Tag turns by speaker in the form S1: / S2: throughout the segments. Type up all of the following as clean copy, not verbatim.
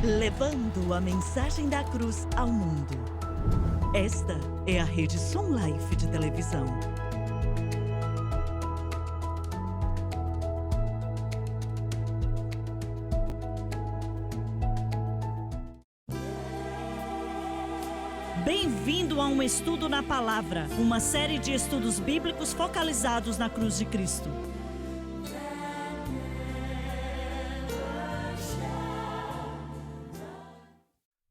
S1: levando a mensagem da cruz ao mundo. Esta é a Rede Som Life de televisão. Bem-vindo a um estudo na palavra, uma série de estudos bíblicos focalizados na cruz de Cristo.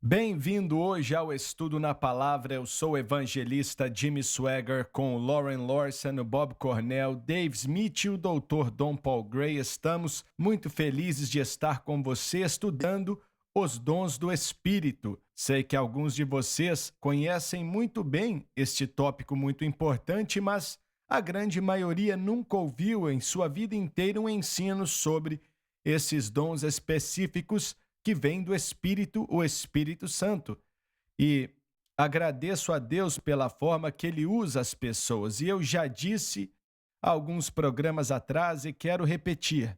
S2: Bem-vindo hoje ao Estudo na Palavra. Eu sou o evangelista Jimmy Swagger com o Lauren Lawson, o Bob Cornell, Dave Smith e o Dr. Don Paul Gray. Estamos muito felizes de estar com você estudando os dons do Espírito. Sei que alguns de vocês conhecem muito bem este tópico muito importante, mas a grande maioria nunca ouviu em sua vida inteira um ensino sobre esses dons específicos que vem do Espírito, o Espírito Santo. E agradeço a Deus pela forma que Ele usa as pessoas. E eu já disse alguns programas atrás e quero repetir.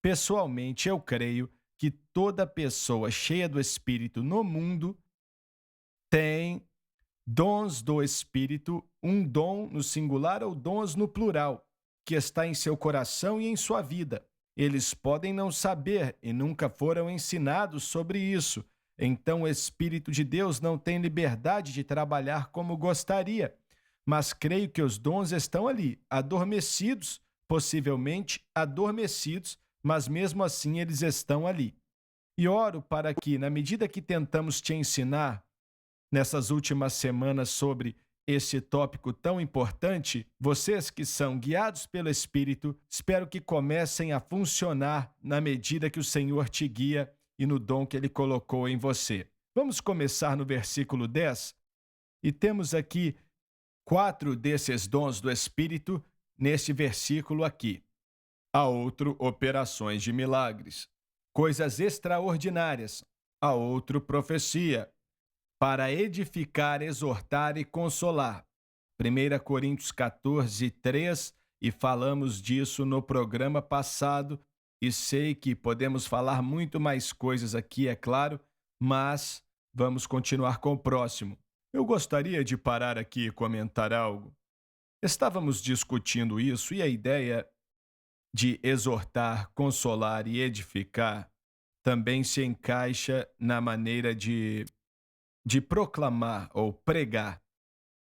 S2: Pessoalmente, eu creio que toda pessoa cheia do Espírito no mundo tem dons do Espírito, um dom no singular ou dons no plural, que está em seu coração e em sua vida. Eles podem não saber e nunca foram ensinados sobre isso. Então o Espírito de Deus não tem liberdade de trabalhar como gostaria. Mas creio que os dons estão ali, adormecidos, possivelmente adormecidos, mas mesmo assim eles estão ali. E oro para que, na medida que tentamos te ensinar nessas últimas semanas sobre esse tópico tão importante, vocês que são guiados pelo Espírito, espero que comecem a funcionar na medida que o Senhor te guia e no dom que Ele colocou em você. Vamos começar no versículo 10 e temos aqui 4 desses dons do Espírito neste versículo aqui. A outro, operações de milagres, coisas extraordinárias. A outro, profecia, para edificar, exortar e consolar. 1 Coríntios 14, 3, e falamos disso no programa passado, e sei que podemos falar muito mais coisas aqui, é claro, mas vamos continuar com o próximo. Eu gostaria de parar aqui e comentar algo. Estávamos discutindo isso e a ideia de exortar, consolar e edificar também se encaixa na maneira de proclamar ou pregar.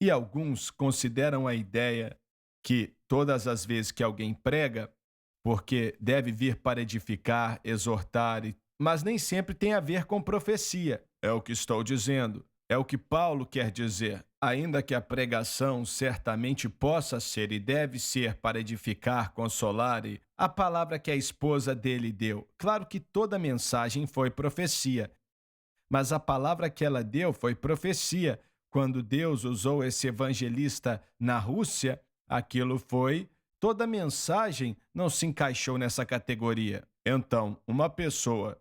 S2: E alguns consideram a ideia que todas as vezes que alguém prega, porque deve vir para edificar, exortar, mas nem sempre tem a ver com profecia. É o que estou dizendo. É o que Paulo quer dizer. Ainda que a pregação certamente possa ser e deve ser para edificar, consolar, e a palavra que a esposa dele deu. Claro que toda mensagem foi profecia, mas a palavra que ela deu foi profecia. Quando Deus usou esse evangelista na Rússia, aquilo foi... Toda mensagem não se encaixou nessa categoria. Então, uma pessoa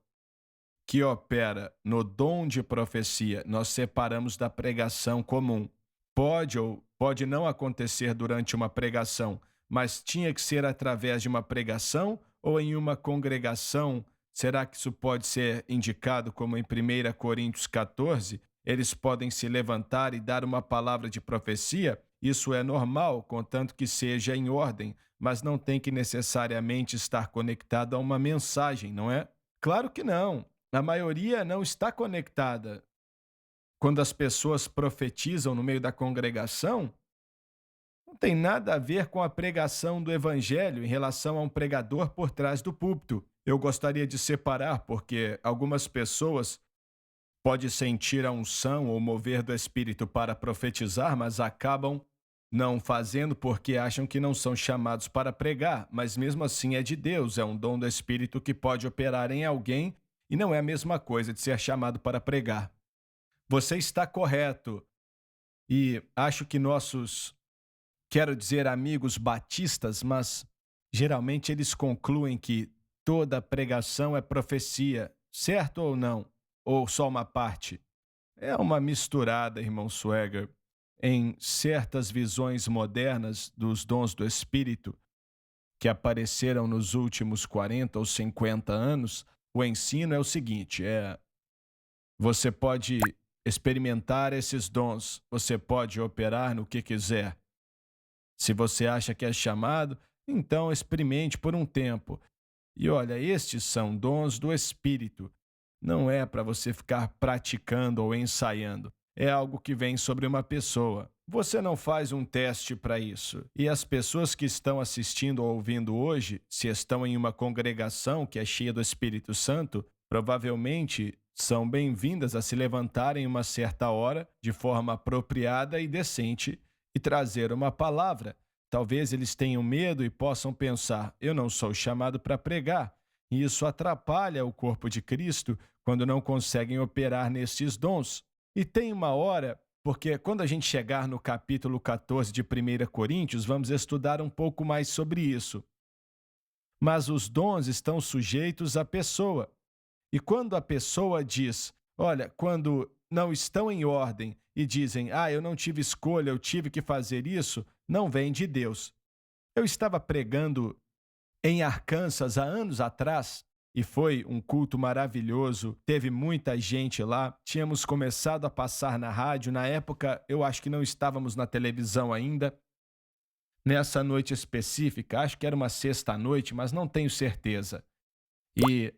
S2: que opera no dom de profecia, nós separamos da pregação comum. Pode ou pode não acontecer durante uma pregação, mas tinha que ser através de uma pregação ou em uma congregação. Será que isso pode ser indicado como em 1 Coríntios 14? Eles podem se levantar e dar uma palavra de profecia? Isso é normal, contanto que seja em ordem, mas não tem que necessariamente estar conectado a uma mensagem, não é? Claro que não. A maioria não está conectada. Quando as pessoas profetizam no meio da congregação, não tem nada a ver com a pregação do evangelho em relação a um pregador por trás do púlpito. Eu gostaria de separar porque algumas pessoas podem sentir a unção ou mover do Espírito para profetizar, mas acabam não fazendo porque acham que não são chamados para pregar, mas mesmo assim é de Deus, é um dom do Espírito que pode operar em alguém e não é a mesma coisa de ser chamado para pregar. Você está correto e acho que quero dizer amigos batistas, mas geralmente eles concluem que toda pregação é profecia, certo ou não? Ou só uma parte? É uma misturada, irmão Swagger. Em certas visões modernas dos dons do Espírito, que apareceram nos últimos 40 ou 50 anos, o ensino é o seguinte, Você pode experimentar esses dons, você pode operar no que quiser. Se você acha que é chamado, então experimente por um tempo. E olha, estes são dons do Espírito. Não é para você ficar praticando ou ensaiando. É algo que vem sobre uma pessoa. Você não faz um teste para isso. E as pessoas que estão assistindo ou ouvindo hoje, se estão em uma congregação que é cheia do Espírito Santo, provavelmente são bem-vindas a se levantarem em uma certa hora, de forma apropriada e decente, e trazer uma palavra. Talvez eles tenham medo e possam pensar: eu não sou chamado para pregar. E isso atrapalha o corpo de Cristo quando não conseguem operar nesses dons. E tem uma hora, porque quando a gente chegar no capítulo 14 de 1 Coríntios, vamos estudar um pouco mais sobre isso. Mas os dons estão sujeitos à pessoa. E quando a pessoa diz, olha, quando não estão em ordem e dizem, eu não tive escolha, eu tive que fazer isso, não vem de Deus. Eu estava pregando em Arkansas há anos atrás, e foi um culto maravilhoso, teve muita gente lá, tínhamos começado a passar na rádio, na época eu acho que não estávamos na televisão ainda. Nessa noite específica, acho que era uma sexta-noite, mas não tenho certeza. E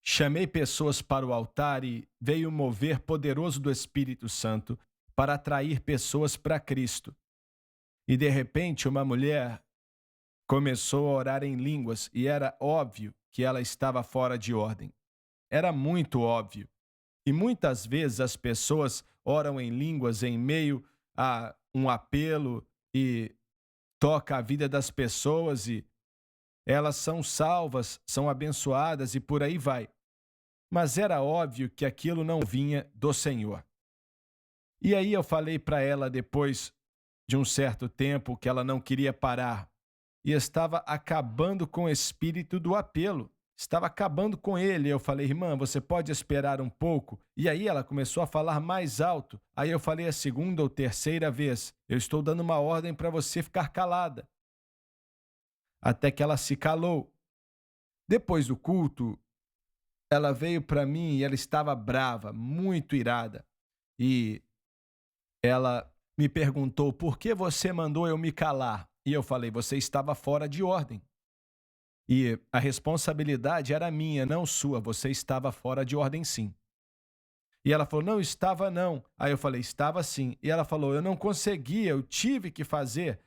S2: chamei pessoas para o altar e veio um mover poderoso do Espírito Santo para atrair pessoas para Cristo. E de repente uma mulher começou a orar em línguas e era óbvio que ela estava fora de ordem. Era muito óbvio. E muitas vezes as pessoas oram em línguas em meio a um apelo e toca a vida das pessoas e elas são salvas, são abençoadas e por aí vai. Mas era óbvio que aquilo não vinha do Senhor. E aí eu falei para ela depois de um certo tempo que ela não queria parar e estava acabando com o espírito do apelo. Estava acabando com ele. Eu falei, irmã, você pode esperar um pouco? E aí ela começou a falar mais alto. Aí eu falei a segunda ou terceira vez, eu estou dando uma ordem para você ficar calada. Até que ela se calou. Depois do culto, ela veio para mim e ela estava brava, muito irada. E ela me perguntou, por que você mandou eu me calar? E eu falei, você estava fora de ordem. E a responsabilidade era minha, não sua. Você estava fora de ordem, sim. E ela falou, não estava não. Aí eu falei, estava sim. E ela falou, eu não conseguia, eu tive que fazer.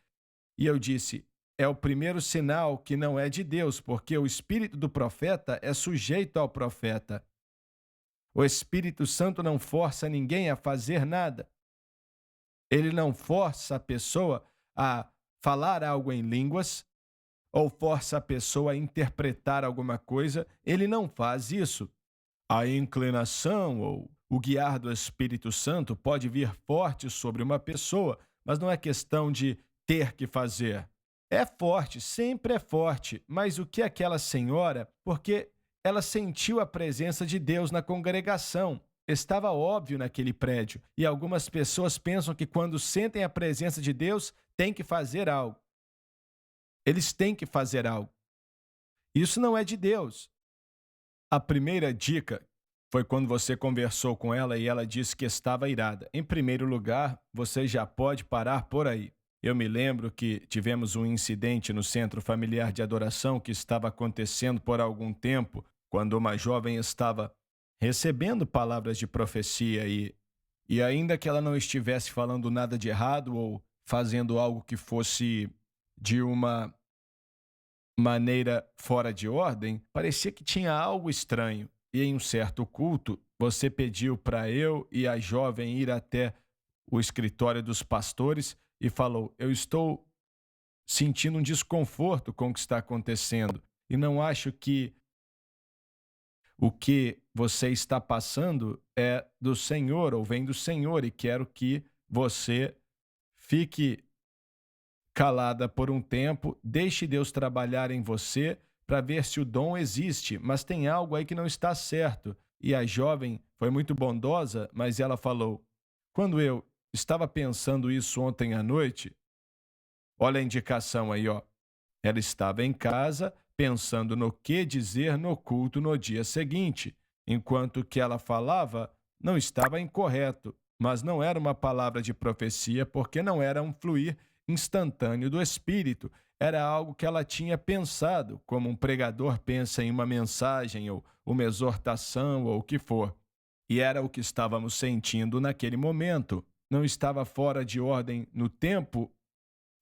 S2: E eu disse, é o primeiro sinal que não é de Deus, porque o espírito do profeta é sujeito ao profeta. O Espírito Santo não força ninguém a fazer nada. Ele não força a pessoa a falar algo em línguas ou força a pessoa a interpretar alguma coisa. Ele não faz isso. A inclinação ou o guiar do Espírito Santo pode vir forte sobre uma pessoa, mas não é questão de ter que fazer. É forte, sempre é forte, mas o que aquela senhora, porque ela sentiu a presença de Deus na congregação. Estava óbvio naquele prédio. E algumas pessoas pensam que quando sentem a presença de Deus, tem que fazer algo. Eles têm que fazer algo. Isso não é de Deus. A primeira dica foi quando você conversou com ela e ela disse que estava irada. Em primeiro lugar, você já pode parar por aí. Eu me lembro que tivemos um incidente no Centro Familiar de Adoração que estava acontecendo por algum tempo, quando uma jovem estava recebendo palavras de profecia e ainda que ela não estivesse falando nada de errado ou fazendo algo que fosse de uma maneira fora de ordem, parecia que tinha algo estranho. E em um certo culto, você pediu para eu e a jovem ir até o escritório dos pastores e falou, eu estou sentindo um desconforto com o que está acontecendo e não acho que o que você está passando é do Senhor ou vem do Senhor e quero que você fique calada por um tempo, deixe Deus trabalhar em você para ver se o dom existe, mas tem algo aí que não está certo. E a jovem foi muito bondosa, mas ela falou, quando eu estava pensando isso ontem à noite, olha a indicação aí, ó. Ela estava em casa pensando no que dizer no culto no dia seguinte. Enquanto que ela falava, não estava incorreto, mas não era uma palavra de profecia porque não era um fluir instantâneo do Espírito. Era algo que ela tinha pensado, como um pregador pensa em uma mensagem ou uma exortação ou o que for. E era o que estávamos sentindo naquele momento. Não estava fora de ordem no tempo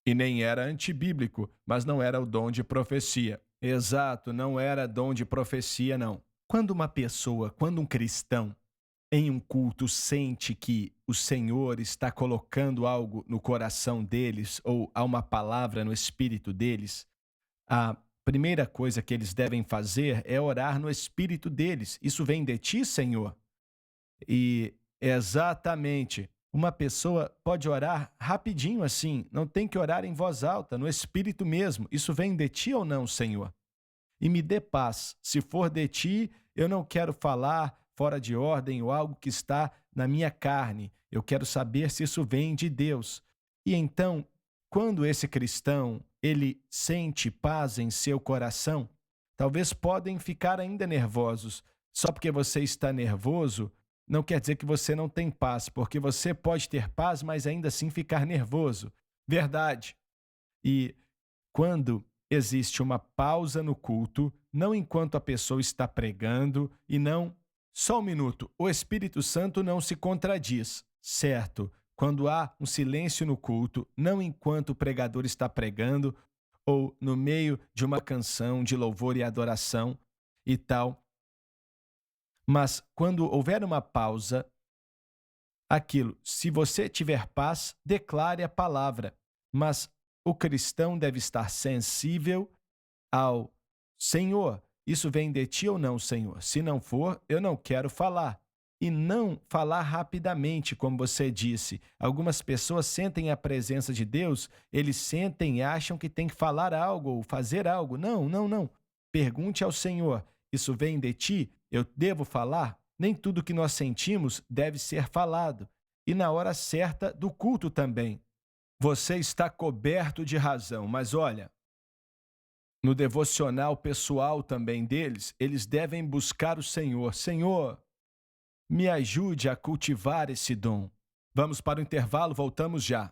S2: e nem era antibíblico, mas não era o dom de profecia. Exato, não era dom de profecia, não. Quando um cristão em um culto sente que o Senhor está colocando algo no coração deles ou há uma palavra no espírito deles, a primeira coisa que eles devem fazer é orar no espírito deles. Isso vem de ti, Senhor? E exatamente, uma pessoa pode orar rapidinho assim, não tem que orar em voz alta, no espírito mesmo. Isso vem de ti ou não, Senhor? E me dê paz. Se for de ti, eu não quero falar fora de ordem ou algo que está na minha carne. Eu quero saber se isso vem de Deus. E então, quando esse cristão, ele sente paz em seu coração, talvez podem ficar ainda nervosos. Só porque você está nervoso, não quer dizer que você não tem paz, porque você pode ter paz, mas ainda assim ficar nervoso. Verdade. E quando existe uma pausa no culto, não enquanto a pessoa está pregando e não... Só um minuto, o Espírito Santo não se contradiz, certo? Quando há um silêncio no culto, não enquanto o pregador está pregando ou no meio de uma canção de louvor e adoração e tal. Mas quando houver uma pausa, se você tiver paz, declare a palavra. Mas o cristão deve estar sensível ao Senhor. Isso vem de ti ou não, Senhor? Se não for, eu não quero falar. E não falar rapidamente, como você disse. Algumas pessoas sentem a presença de Deus, eles sentem e acham que tem que falar algo ou fazer algo. Não, não, não. Pergunte ao Senhor, isso vem de ti? Eu devo falar? Nem tudo que nós sentimos deve ser falado. E na hora certa do culto também. Você está coberto de razão, mas olha, no devocional pessoal também deles, eles devem buscar o Senhor. Senhor, me ajude a cultivar esse dom. Vamos para o intervalo, voltamos já.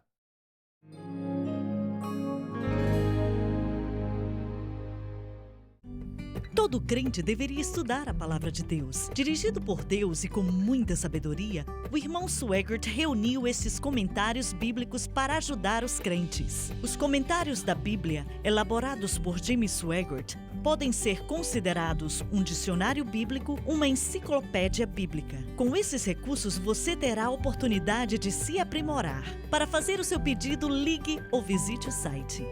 S1: Todo crente deveria estudar a palavra de Deus. Dirigido por Deus e com muita sabedoria, o irmão Swaggart reuniu esses comentários bíblicos para ajudar os crentes. Os comentários da Bíblia, elaborados por Jimmy Swaggart, podem ser considerados um dicionário bíblico, uma enciclopédia bíblica. Com esses recursos, você terá a oportunidade de se aprimorar. Para fazer o seu pedido, ligue ou visite o site